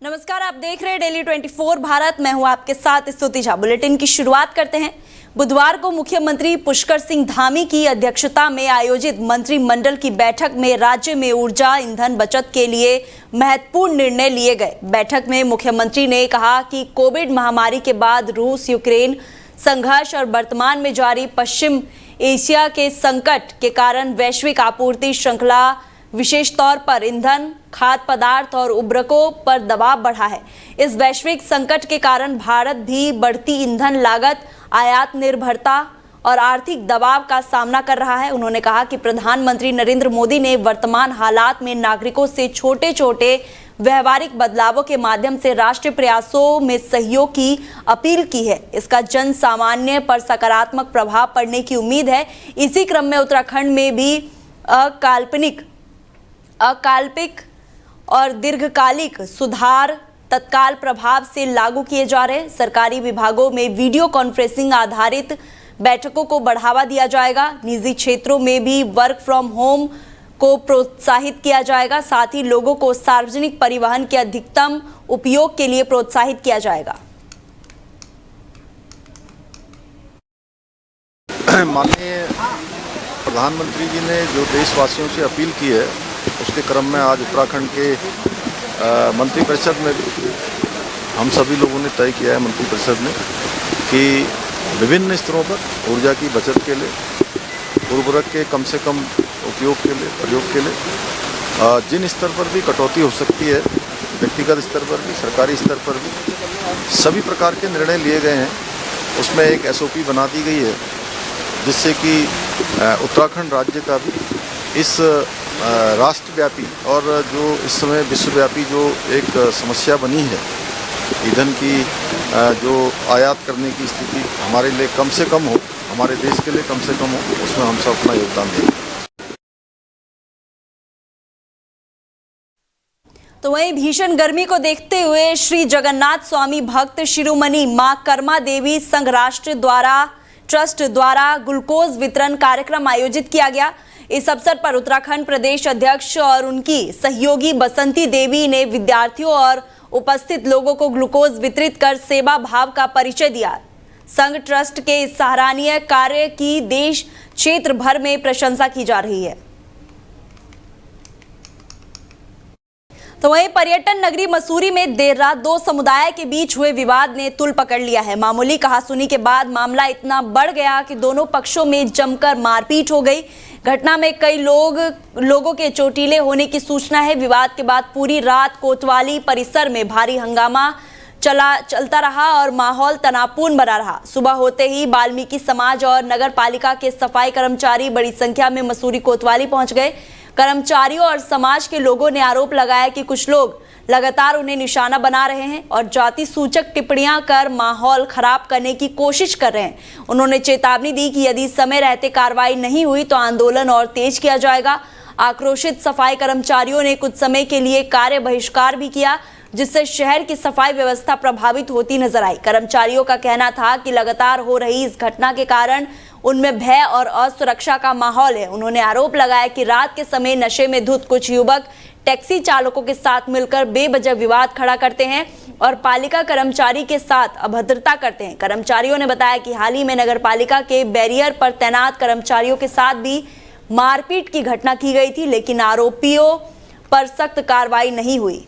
नमस्कार, आप देख रहे हैं डेली 24 भारत। मैं हूं आपके साथ स्तुति झा। बुलेटिन की शुरुआत करते हैं। बुधवार को मुख्यमंत्री पुष्कर सिंह धामी की अध्यक्षता में आयोजित मंत्रिमंडल की बैठक में राज्य में ऊर्जा ईंधन बचत के लिए महत्वपूर्ण निर्णय लिए गए। बैठक में मुख्यमंत्री ने कहा कि कोविड महामारी के बाद रूस यूक्रेन संघर्ष और वर्तमान में जारी पश्चिम एशिया के संकट के कारण वैश्विक आपूर्ति श्रृंखला विशेष तौर पर ईंधन, खाद्य पदार्थ और उर्वरकों पर दबाव बढ़ा है। इस वैश्विक संकट के कारण भारत भी बढ़ती ईंधन लागत, आयात निर्भरता और आर्थिक दबाव का सामना कर रहा है। उन्होंने कहा कि प्रधानमंत्री नरेंद्र मोदी ने वर्तमान हालात में नागरिकों से छोटे छोटे व्यवहारिक बदलावों के माध्यम से राष्ट्रीय प्रयासों में सहयोग की अपील की है। इसका जन सामान्य पर सकारात्मक प्रभाव पड़ने की उम्मीद है। इसी क्रम में उत्तराखंड में भी अकाल्पिक और दीर्घकालिक सुधार तत्काल प्रभाव से लागू किए जा रहे हैं। सरकारी विभागों में वीडियो कॉन्फ्रेंसिंग आधारित बैठकों को बढ़ावा दिया जाएगा। निजी क्षेत्रों में भी वर्क फ्रॉम होम को प्रोत्साहित किया जाएगा। साथ ही लोगों को सार्वजनिक परिवहन के अधिकतम उपयोग के लिए प्रोत्साहित किया जाएगा। माननीय प्रधानमंत्री जी ने जो देशवासियों से अपील की है, उसके क्रम में आज उत्तराखंड के मंत्रिपरिषद में हम सभी लोगों ने तय किया है, मंत्रिपरिषद ने, कि विभिन्न स्तरों पर ऊर्जा की बचत के लिए, उर्वरक के कम से कम उपयोग के लिए, प्रयोग के लिए जिन स्तर पर भी कटौती हो सकती है, व्यक्तिगत स्तर पर भी, सरकारी स्तर पर भी सभी प्रकार के निर्णय लिए गए हैं। उसमें एक SOP बना दी गई है, जिससे कि उत्तराखंड राज्य का भी इस राष्ट्रव्यापी और जो इस समय विश्वव्यापी जो एक समस्या बनी है, ईंधन की जो आयात करने की स्थिति हमारे लिए कम से कम हो, हमारे देश के लिए कम से कम हो, उसमें हम सब अपना योगदान दें। तो वहीं भीषण गर्मी को देखते हुए श्री जगन्नाथ स्वामी भक्त शिरोमणि मां कर्मा देवी संघ राष्ट्र द्वारा ट्रस्ट द्वारा ग्लूकोज वितरण कार्यक्रम आयोजित किया गया। इस अवसर पर उत्तराखंड प्रदेश अध्यक्ष और उनकी सहयोगी बसंती देवी ने विद्यार्थियों और उपस्थित लोगों को ग्लूकोज वितरित कर सेवा भाव का परिचय दिया। संघ ट्रस्ट के इस सराहनीय कार्य की देश क्षेत्र भर में प्रशंसा की जा रही है। तो वहीं पर्यटन नगरी मसूरी में देर रात दो समुदाय के बीच हुए विवाद ने तूल पकड़ लिया है। मामूली कहासुनी के बाद मामला इतना बढ़ गया कि दोनों पक्षों में जमकर मारपीट हो गई। घटना में कई लोगों के चोटिले होने की सूचना है। विवाद के बाद पूरी रात कोतवाली परिसर में भारी हंगामा चलता रहा और माहौल तनावपूर्ण बना रहा। सुबह होते ही वाल्मीकि समाज और नगर पालिका के सफाई कर्मचारी बड़ी संख्या में मसूरी कोतवाली पहुंच गए। कर्मचारियों और समाज के लोगों ने आरोप लगाया कि कुछ लोग लगातार उन्हें निशाना बना रहे हैं और जाति सूचक टिप्पणियां कर माहौल खराब करने की कोशिश कर रहे हैं। उन्होंने चेतावनी दी कि यदि समय रहते कार्रवाई नहीं हुई तो आंदोलन और तेज किया जाएगा। आक्रोशित सफाई कर्मचारियों ने कुछ समय के लिए कार्य बहिष्कार भी किया, जिससे शहर की सफाई व्यवस्था प्रभावित होती नजर आई। कर्मचारियों का कहना था कि लगातार हो रही इस घटना के कारण उनमें भय और असुरक्षा का माहौल है। उन्होंने आरोप लगाया कि रात के समय नशे में धुत कुछ युवक टैक्सी चालकों के साथ मिलकर बेवजह विवाद खड़ा करते हैं और पालिका कर्मचारी के साथ अभद्रता करते हैं। कर्मचारियों ने बताया कि हाल ही में नगर पालिका के बैरियर पर तैनात कर्मचारियों के साथ भी मारपीट की घटना की गई थी, लेकिन आरोपियों पर सख्त कार्रवाई नहीं हुई।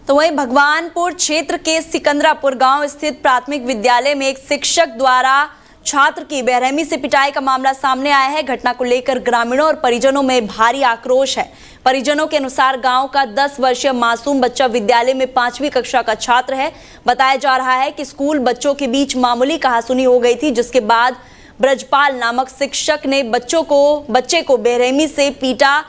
तो वहीं भगवानपुर क्षेत्र के सिकंदरापुर गांव स्थित प्राथमिक विद्यालय में एक शिक्षक द्वारा छात्र की बेरहमी से पिटाई का मामला सामने आया है। घटना को लेकर ग्रामीणों और परिजनों में भारी आक्रोश है। परिजनों के अनुसार गांव का 10 वर्षीय मासूम बच्चा विद्यालय में 5वीं कक्षा का छात्र है। बताया जा रहा है कि स्कूल बच्चों के बीच मामूली कहासुनी हो गई थी, जिसके बाद ब्रजपाल नामक शिक्षक ने बच्चे को बेरहमी से पीटा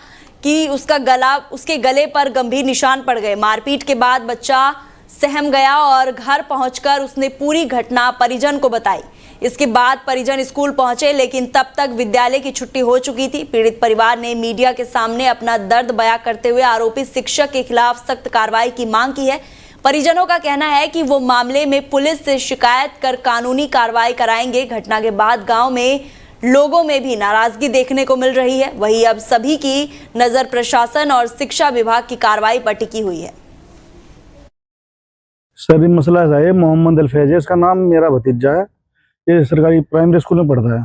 कि उसके गले पर गंभीर निशान पड़ गए। मारपीट के बाद बच्चा सहम गया और घर पहुंचकर उसने पूरी घटना परिजन को बताई। इसके बाद परिजन स्कूल पहुंचे, लेकिन तब तक विद्यालय की छुट्टी हो चुकी थी। पीड़ित परिवार ने मीडिया के सामने अपना दर्द बयां करते हुए आरोपित शिक्षक के खिलाफ सख्त कार्रवाई की मांग की है। परिजनों का कहना है कि वो मामले में पुलिस से शिकायत कर कानूनी कार्रवाई कराएंगे। घटना के बाद गांव में लोगों में भी नाराजगी देखने को मिल रही है। वहीं अब सभी की नजर प्रशासन और शिक्षा विभाग की कार्रवाई पर टिकी हुई है। सर ये मसला ऐसा है, मोहम्मद अल-फैज है इसका नाम, मेरा भतीजा है, ये सरकारी प्राइमरी स्कूल में पढ़ता है।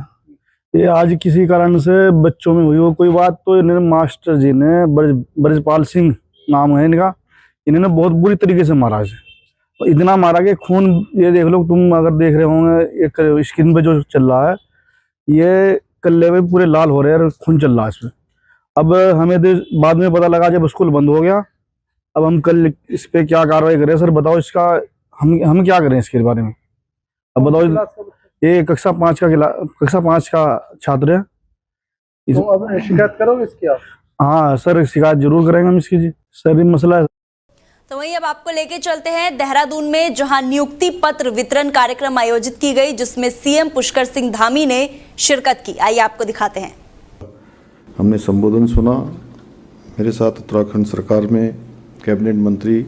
ये आज किसी कारण से बच्चों में हुई हो कोई बात, तो इन्होंने मास्टर जी ने ब्रजपाल सिंह नाम है इनका, इन्होंने बहुत बुरी तरीके से मारा है। तो इतना मारा कि खून, ये देख लो तुम अगर देख रहे होंगे एक स्क्रीन पे जो चल रहा है, ये कल्ले में पूरे लाल हो रहे हैं और खून चल रहा है इसमें। अब हमें बाद में पता लगा जब स्कूल बंद हो गया। अब हम कल इस पे क्या कार्रवाई करें सर, बताओ इसका हम क्या करें इसके बारे में, अब बताओ। ये कक्षा 5 का छात्र है। तो अब शिकायत करोगे इसकी आप? हाँ सर, शिकायत जरूर करेंगे हम इसकी जी। सर ये मसला है। तो वहीं अब आपको लेके चलते हैं देहरादून में, जहां नियुक्ति पत्र वितरण कार्यक्रम आयोजित की गई, जिसमें सीएम पुष्कर सिंह धामी ने शिरकत की। आइए आपको दिखाते हैं। हमने संबोधन सुना। मेरे साथ उत्तराखंड सरकार में कैबिनेट मंत्री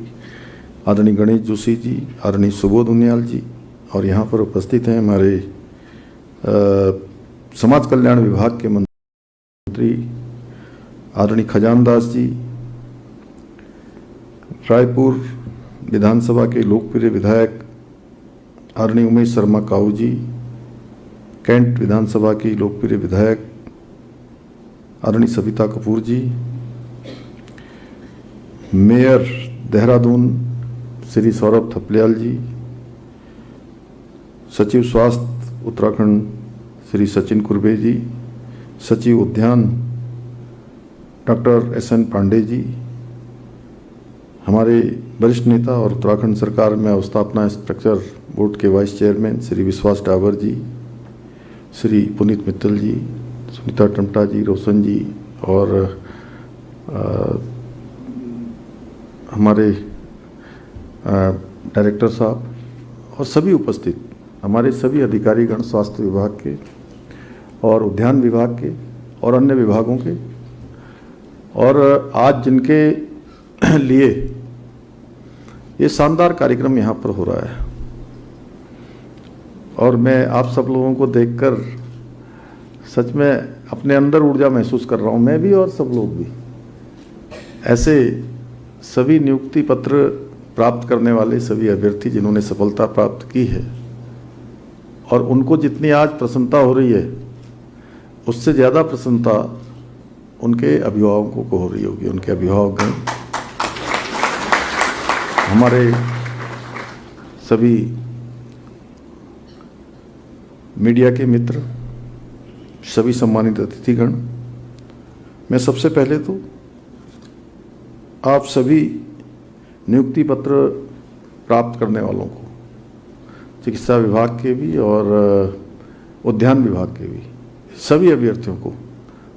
आदरणीय गणेश जोशी जी, आदरणीय सुबोध उनियाल जी, और यहाँ पर उपस्थित हैं हमारे समाज कल्याण विभाग के मंत्री आदरणीय खजानदास जी, रायपुर विधानसभा के लोकप्रिय विधायक आदरणीय उमेश शर्मा काऊ जी, कैंट विधानसभा की लोकप्रिय विधायक आदरणीय सविता कपूर जी, मेयर देहरादून श्री सौरभ थपलियाल जी, सचिव स्वास्थ्य उत्तराखंड श्री सचिन कुर्बे जी, सचिव उद्यान डॉक्टर SN पांडे जी, हमारे वरिष्ठ नेता और उत्तराखंड सरकार में अवस्थापना स्ट्रक्चर बोर्ड के वाइस चेयरमैन श्री विश्वास डावर जी, श्री पुनीत मित्तल जी, सुनीता टमटा जी, रोशन जी, और हमारे डायरेक्टर साहब और सभी उपस्थित हमारे सभी अधिकारीगण स्वास्थ्य विभाग के और उद्यान विभाग के और अन्य विभागों के, और आज जिनके लिए ये शानदार कार्यक्रम यहाँ पर हो रहा है, और मैं आप सब लोगों को देखकर सच में अपने अंदर ऊर्जा महसूस कर रहा हूँ, मैं भी और सब लोग भी। ऐसे सभी नियुक्ति पत्र प्राप्त करने वाले सभी अभ्यर्थी जिन्होंने सफलता प्राप्त की है, और उनको जितनी आज प्रसन्नता हो रही है, उससे ज़्यादा प्रसन्नता उनके अभिभावकों को हो रही होगी। उनके अभिभावक हमारे सभी मीडिया के मित्र, सभी सम्मानित अतिथिगण, मैं सबसे पहले तो आप सभी नियुक्ति पत्र प्राप्त करने वालों को, चिकित्सा विभाग के भी और उद्यान विभाग के भी सभी अभ्यर्थियों को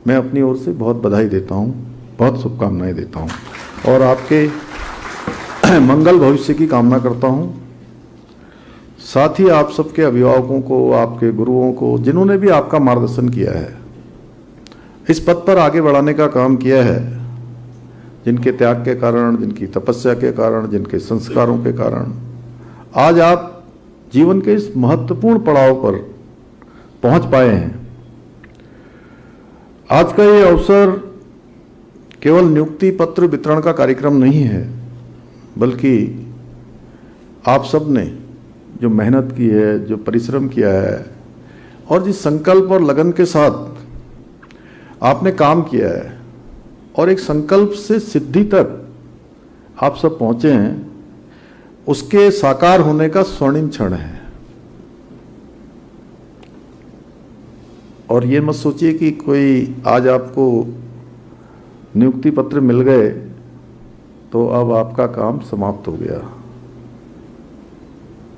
मैं अपनी ओर से बहुत बधाई देता हूं, बहुत शुभकामनाएं देता हूं, और आपके मंगल भविष्य की कामना करता हूं। साथ ही आप सबके अभिभावकों को, आपके गुरुओं को, जिन्होंने भी आपका मार्गदर्शन किया है, इस पद पर आगे बढ़ाने का काम किया है, जिनके त्याग के कारण, जिनकी तपस्या के कारण, जिनके संस्कारों के कारण आज आप जीवन के इस महत्वपूर्ण पड़ाव पर पहुंच पाए हैं। आज का ये अवसर केवल नियुक्ति पत्र वितरण का कार्यक्रम नहीं है, बल्कि आप सब ने जो मेहनत की है, जो परिश्रम किया है, और जिस संकल्प और लगन के साथ आपने काम किया है, और एक संकल्प से सिद्धि तक आप सब पहुंचे हैं, उसके साकार होने का स्वर्णिम क्षण है। और ये मत सोचिए कि कोई आज आपको नियुक्ति पत्र मिल गए तो अब आपका काम समाप्त हो गया,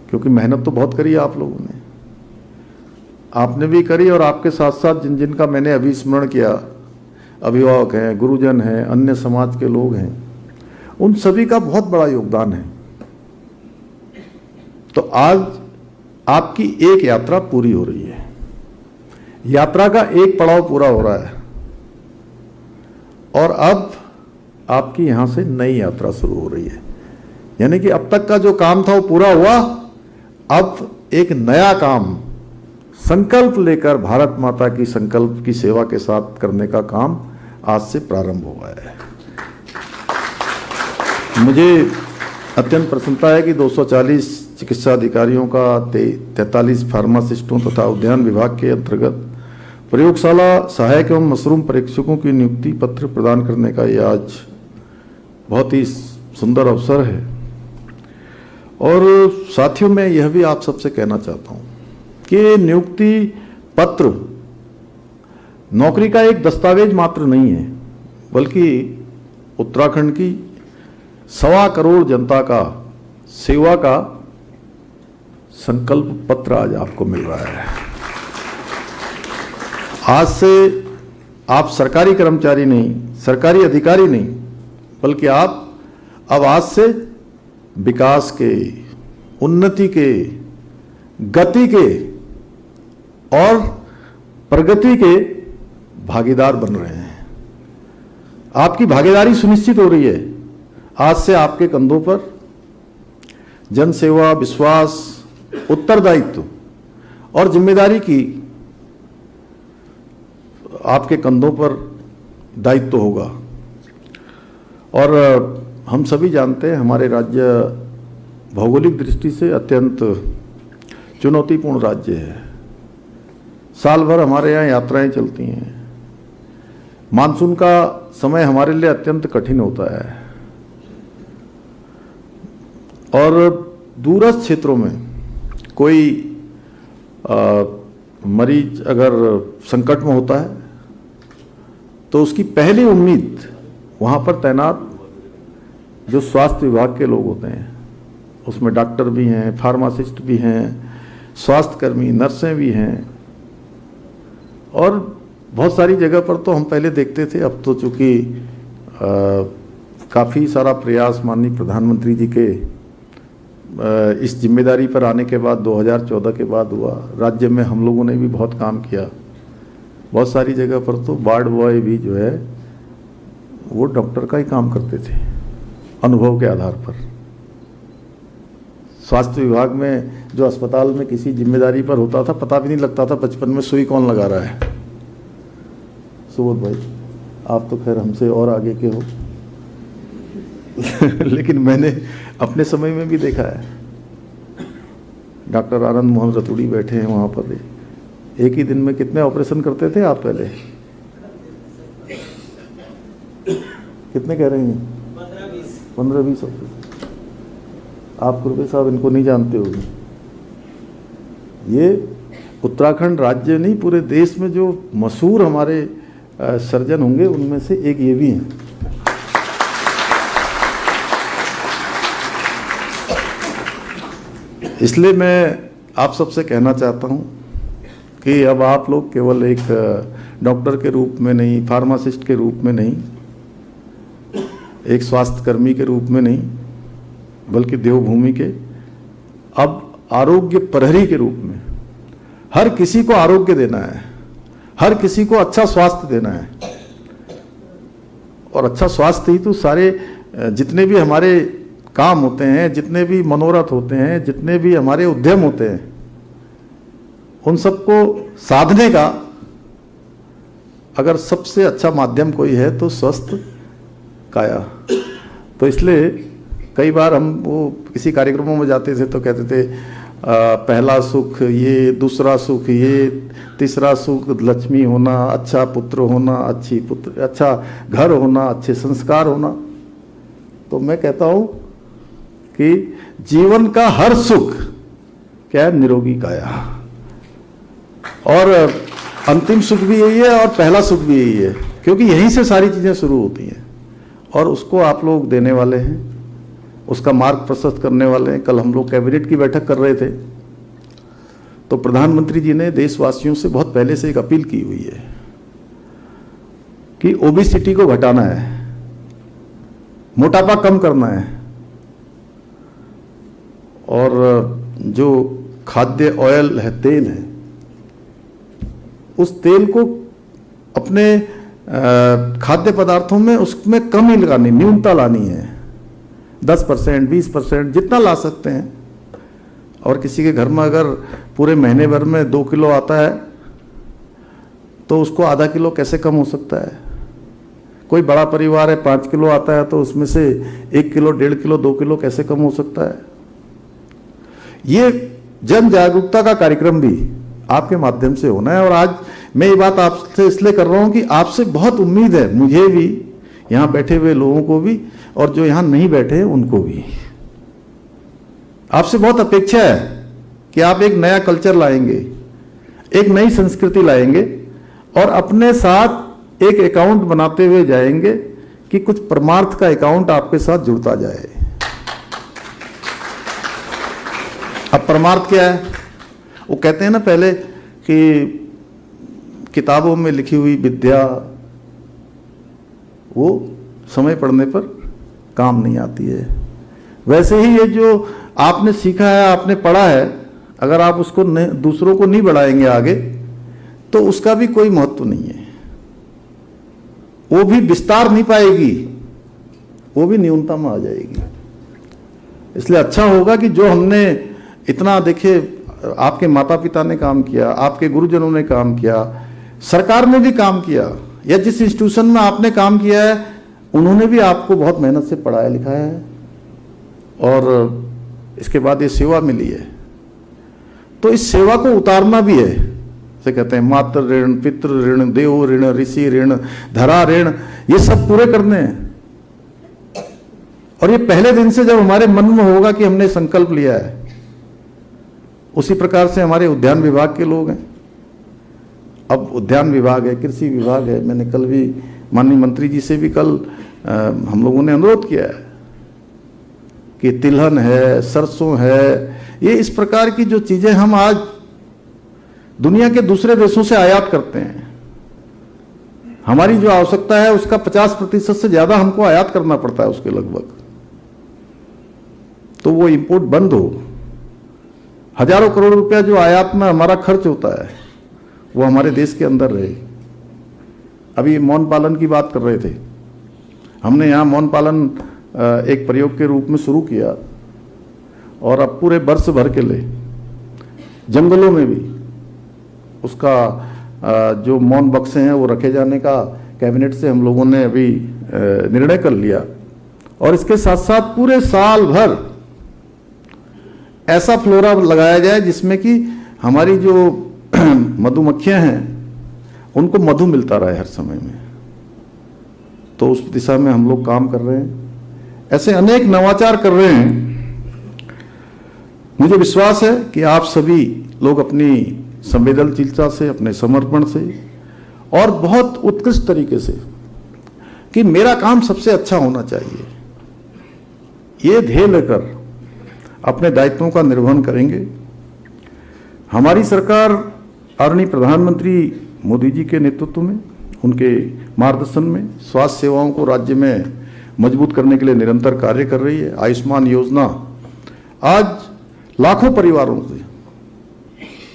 क्योंकि मेहनत तो बहुत करी आप लोगों ने, आपने भी करी, और आपके साथ साथ जिन जिन का मैंने अभी स्मरण किया, अभिभावक हैं, गुरुजन हैं, अन्य समाज के लोग हैं, उन सभी का बहुत बड़ा योगदान है। तो आज आपकी एक यात्रा पूरी हो रही है, यात्रा का एक पड़ाव पूरा हो रहा है, और अब आपकी यहां से नई यात्रा शुरू हो रही है। यानी कि अब तक का जो काम था वो पूरा हुआ, अब एक नया काम संकल्प लेकर भारत माता की संकल्प की सेवा के साथ करने का काम आज से प्रारंभ हुआ है। मुझे अत्यंत प्रसन्नता है कि 240 चिकित्सा अधिकारियों का 43 फार्मासिस्टों तथा उद्यान विभाग के अंतर्गत प्रयोगशाला सहायक एवं मशरूम परीक्षकों की नियुक्ति पत्र प्रदान करने का ये आज बहुत ही सुंदर अवसर है। और साथियों, मैं यह भी आप सबसे कहना चाहता हूँ कि नियुक्ति पत्र नौकरी का एक दस्तावेज मात्र नहीं है, बल्कि उत्तराखंड की 1.25 करोड़ जनता का सेवा का संकल्प पत्र आज आपको मिल रहा है। आज से आप सरकारी कर्मचारी नहीं, सरकारी अधिकारी नहीं, बल्कि आप अब आज से विकास के, उन्नति के, गति के और प्रगति के भागीदार बन रहे हैं। आपकी भागीदारी सुनिश्चित हो रही है। आज से आपके कंधों पर जनसेवा, विश्वास, उत्तरदायित्व और जिम्मेदारी की आपके कंधों पर दायित्व होगा। और हम सभी जानते हैं हमारे राज्य भौगोलिक दृष्टि से अत्यंत चुनौतीपूर्ण राज्य है। साल भर हमारे यहाँ यात्राएं चलती हैं। मानसून का समय हमारे लिए अत्यंत कठिन होता है और दूरस्थ क्षेत्रों में कोई मरीज अगर संकट में होता है तो उसकी पहली उम्मीद वहाँ पर तैनात जो स्वास्थ्य विभाग के लोग होते हैं, उसमें डॉक्टर भी हैं, फार्मासिस्ट भी हैं, स्वास्थ्यकर्मी, नर्सें भी हैं। और बहुत सारी जगह पर तो हम पहले देखते थे, अब तो चूँकि काफ़ी सारा प्रयास माननीय प्रधानमंत्री जी के इस जिम्मेदारी पर आने के बाद 2014 के बाद हुआ। राज्य में हम लोगों ने भी बहुत काम किया। बहुत सारी जगह पर तो वार्ड बॉय भी जो है वो डॉक्टर का ही काम करते थे अनुभव के आधार पर। स्वास्थ्य विभाग में जो अस्पताल में किसी जिम्मेदारी पर होता था, पता भी नहीं लगता था बचपन में सुई कौन लगा रहा है। सुबोध भाई, आप तो खैर हमसे और आगे के हो लेकिन मैंने अपने समय में भी देखा है। डॉक्टर आनंद मोहन रतूड़ी बैठे हैं वहाँ पर। एक ही दिन में कितने ऑपरेशन करते थे आप पहले? कितने कह रहे हैं? 15-20 ऑपरेशन। आप कुर्बे साहब इनको नहीं जानते होंगे। ये उत्तराखंड राज्य नहीं, पूरे देश में जो मशहूर हमारे सर्जन होंगे उनमें से एक ये भी हैं। इसलिए मैं आप सबसे कहना चाहता हूं कि अब आप लोग केवल एक डॉक्टर के रूप में नहीं, फार्मासिस्ट के रूप में नहीं, एक स्वास्थ्यकर्मी के रूप में नहीं, बल्कि देवभूमि के अब आरोग्य प्रहरी के रूप में हर किसी को आरोग्य देना है, हर किसी को अच्छा स्वास्थ्य देना है। और अच्छा स्वास्थ्य ही तो सारे जितने भी हमारे काम होते हैं, जितने भी मनोरथ होते हैं, जितने भी हमारे उद्यम होते हैं, उन सबको साधने का अगर सबसे अच्छा माध्यम कोई है तो स्वस्थ काया। तो इसलिए कई बार हम वो किसी कार्यक्रमों में जाते थे तो कहते थे पहला सुख ये, दूसरा सुख ये, तीसरा सुख लक्ष्मी होना, अच्छा पुत्र होना, अच्छा घर होना, अच्छे संस्कार होना। तो मैं कहता हूँ कि जीवन का हर सुख क्या है? निरोगी काया। और अंतिम सुख भी यही है और पहला सुख भी यही है, क्योंकि यहीं से सारी चीज़ें शुरू होती हैं और उसको आप लोग देने वाले हैं, उसका मार्ग प्रशस्त करने वाले हैं। कल हम लोग कैबिनेट की बैठक कर रहे थे तो प्रधानमंत्री जी ने देशवासियों से बहुत पहले से एक अपील की हुई है कि ओबेसिटी को घटाना है, मोटापा कम करना है और जो खाद्य ऑयल है, तेल है, उस तेल को अपने खाद्य पदार्थों में उसमें कमी लगानी, न्यूनता लानी है। 10%, 20% जितना ला सकते हैं। और किसी के घर में अगर पूरे महीने भर में 2 किलो आता है तो उसको आधा किलो कैसे कम हो सकता है? कोई बड़ा परिवार है 5 किलो आता है तो उसमें से 1 किलो 1.5 किलो 2 किलो कैसे कम हो सकता है? ये जन जागरूकता का कार्यक्रम भी आपके माध्यम से होना है। और आज मैं ये बात आपसे इसलिए कर रहा हूं कि आपसे बहुत उम्मीद है, मुझे भी, यहां बैठे हुए लोगों को भी, और जो यहां नहीं बैठे हैं उनको भी। आपसे बहुत अपेक्षा है कि आप एक नया कल्चर लाएंगे, एक नई संस्कृति लाएंगे और अपने साथ एक अकाउंट बनाते हुए जाएंगे कि कुछ परमार्थ का अकाउंट आपके साथ जुड़ता जाए। अब परमार्थ क्या है? वो कहते हैं ना पहले कि किताबों में लिखी हुई विद्या वो समय पड़ने पर काम नहीं आती है। वैसे ही ये जो आपने सीखा है, आपने पढ़ा है, अगर आप उसको दूसरों को नहीं बढ़ाएंगे आगे तो उसका भी कोई महत्व नहीं है, वो भी विस्तार नहीं पाएगी, वो भी न्यूनता में आ जाएगी। इसलिए अच्छा होगा कि जो हमने इतना, देखिए, आपके माता पिता ने काम किया, आपके गुरुजनों ने काम किया, सरकार ने भी काम किया, या जिस इंस्टीट्यूशन में आपने काम किया है उन्होंने भी आपको बहुत मेहनत से पढ़ाया लिखाया है और इसके बाद ये सेवा मिली है। तो इस सेवा को उतारना भी है। से कहते हैं मातृ ऋण, पितृ ऋण, देव ऋण, ऋषि ऋण, धरा ऋण, ये सब पूरे करने हैं। और ये पहले दिन से जब हमारे मन में होगा कि हमने संकल्प लिया है, उसी प्रकार से हमारे उद्यान विभाग के लोग हैं। अब उद्यान विभाग है, कृषि विभाग है। मैंने कल भी माननीय मंत्री जी से भी कल हम लोगों ने अनुरोध किया है कि तिलहन है, सरसों है, ये इस प्रकार की जो चीजें हम आज दुनिया के दूसरे देशों से आयात करते हैं, हमारी जो आवश्यकता है उसका 50% से ज्यादा हमको आयात करना पड़ता है उसके लगभग। तो वो इंपोर्ट बंद हो, हजारों करोड़ रुपया जो आयात में हमारा खर्च होता है वो हमारे देश के अंदर रहे। अभी मौन पालन की बात कर रहे थे, हमने यहाँ मौन पालन एक प्रयोग के रूप में शुरू किया और अब पूरे वर्ष भर के लिए जंगलों में भी उसका जो मौन बक्से हैं वो रखे जाने का कैबिनेट से हम लोगों ने अभी निर्णय कर लिया। और इसके साथ साथ पूरे साल भर ऐसा फ्लोरा लगाया जाए जिसमें कि हमारी जो मधुमक्खियां हैं उनको मधु मिलता रहे हर समय में। तो उस दिशा में हम लोग काम कर रहे हैं, ऐसे अनेक नवाचार कर रहे हैं। मुझे विश्वास है कि आप सभी लोग अपनी संवेदनशीलता से, अपने समर्पण से और बहुत उत्कृष्ट तरीके से कि मेरा काम सबसे अच्छा होना चाहिए, ये ध्येय लेकर अपने दायित्वों का निर्वहन करेंगे। हमारी सरकार आदरणीय प्रधानमंत्री मोदी जी के नेतृत्व में, उनके मार्गदर्शन में स्वास्थ्य सेवाओं को राज्य में मजबूत करने के लिए निरंतर कार्य कर रही है। आयुष्मान योजना आज लाखों परिवारों से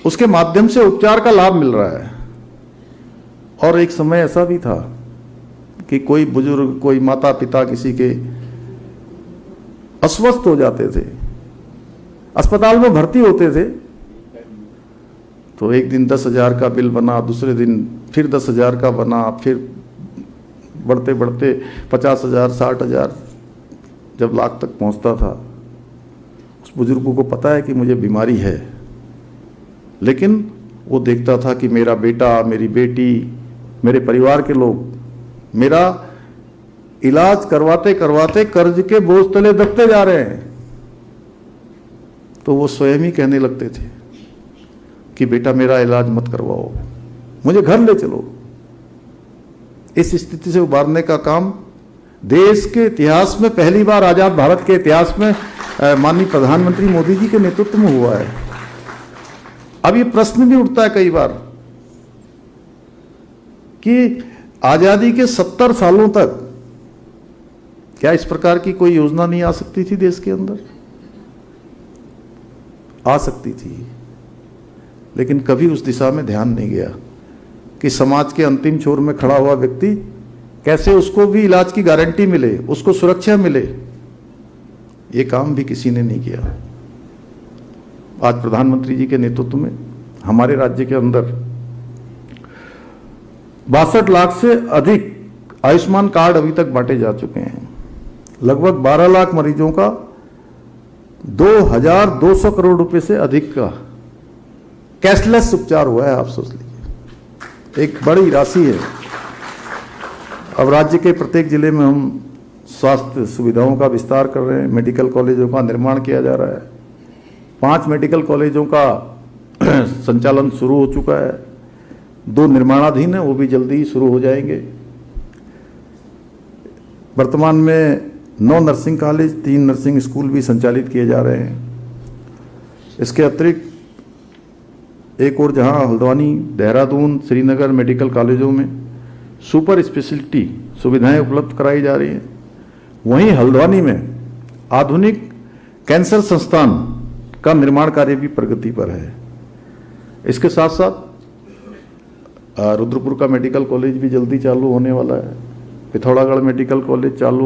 उसके माध्यम से उपचार का लाभ मिल रहा है। और एक समय ऐसा भी था कि कोई बुजुर्ग, कोई माता पिता किसी के अस्वस्थ हो जाते थे, अस्पताल में भर्ती होते थे, तो एक दिन 10,000 का बिल बना, दूसरे दिन फिर 10,000 का बना, फिर बढ़ते बढ़ते 50,000, 60,000, जब लाख तक पहुंचता था। उस बुजुर्ग को पता है कि मुझे बीमारी है, लेकिन वो देखता था कि मेरा बेटा, मेरी बेटी, मेरे परिवार के लोग मेरा इलाज करवाते करवाते कर्ज के बोझ तले दबते जा रहे हैं। तो वो स्वयं ही कहने लगते थे कि बेटा मेरा इलाज मत करवाओ, मुझे घर ले चलो। इस स्थिति से उबारने का काम देश के इतिहास में पहली बार, आजाद भारत के इतिहास में माननीय प्रधानमंत्री मोदी जी के नेतृत्व में हुआ है। अब ये प्रश्न भी उठता है कई बार कि आजादी के 70 सालों तक क्या इस प्रकार की कोई योजना नहीं आ सकती थी देश के अंदर? आ सकती थी, लेकिन कभी उस दिशा में ध्यान नहीं गया कि समाज के अंतिम छोर में खड़ा हुआ व्यक्ति कैसे उसको भी इलाज की गारंटी मिले, उसको सुरक्षा मिले। ये काम भी किसी ने नहीं किया। आज प्रधानमंत्री जी के नेतृत्व में हमारे राज्य के अंदर 62 लाख से अधिक आयुष्मान कार्ड अभी तक बांटे जा चुके हैं। लगभग 12 लाख मरीजों का 2200 करोड़ रुपए से अधिक का कैशलेस उपचार हुआ है। आप सोच लीजिए, एक बड़ी राशि है। अब राज्य के प्रत्येक जिले में हम स्वास्थ्य सुविधाओं का विस्तार कर रहे हैं, मेडिकल कॉलेजों का निर्माण किया जा रहा है। 5 मेडिकल कॉलेजों का संचालन शुरू हो चुका है, 2 निर्माणाधीन है, वो भी जल्दी ही शुरू हो जाएंगे। वर्तमान में 9 नर्सिंग कॉलेज, 3 नर्सिंग स्कूल भी संचालित किए जा रहे हैं। इसके अतिरिक्त एक और जहां हल्द्वानी, देहरादून, श्रीनगर मेडिकल कॉलेजों में सुपर स्पेशलिटी सुविधाएं उपलब्ध कराई जा रही हैं। वहीं हल्द्वानी में आधुनिक कैंसर संस्थान का निर्माण कार्य भी प्रगति पर है। इसके साथ साथ रुद्रपुर का मेडिकल कॉलेज भी जल्दी चालू होने वाला है। पिथौरागढ़ मेडिकल कॉलेज चालू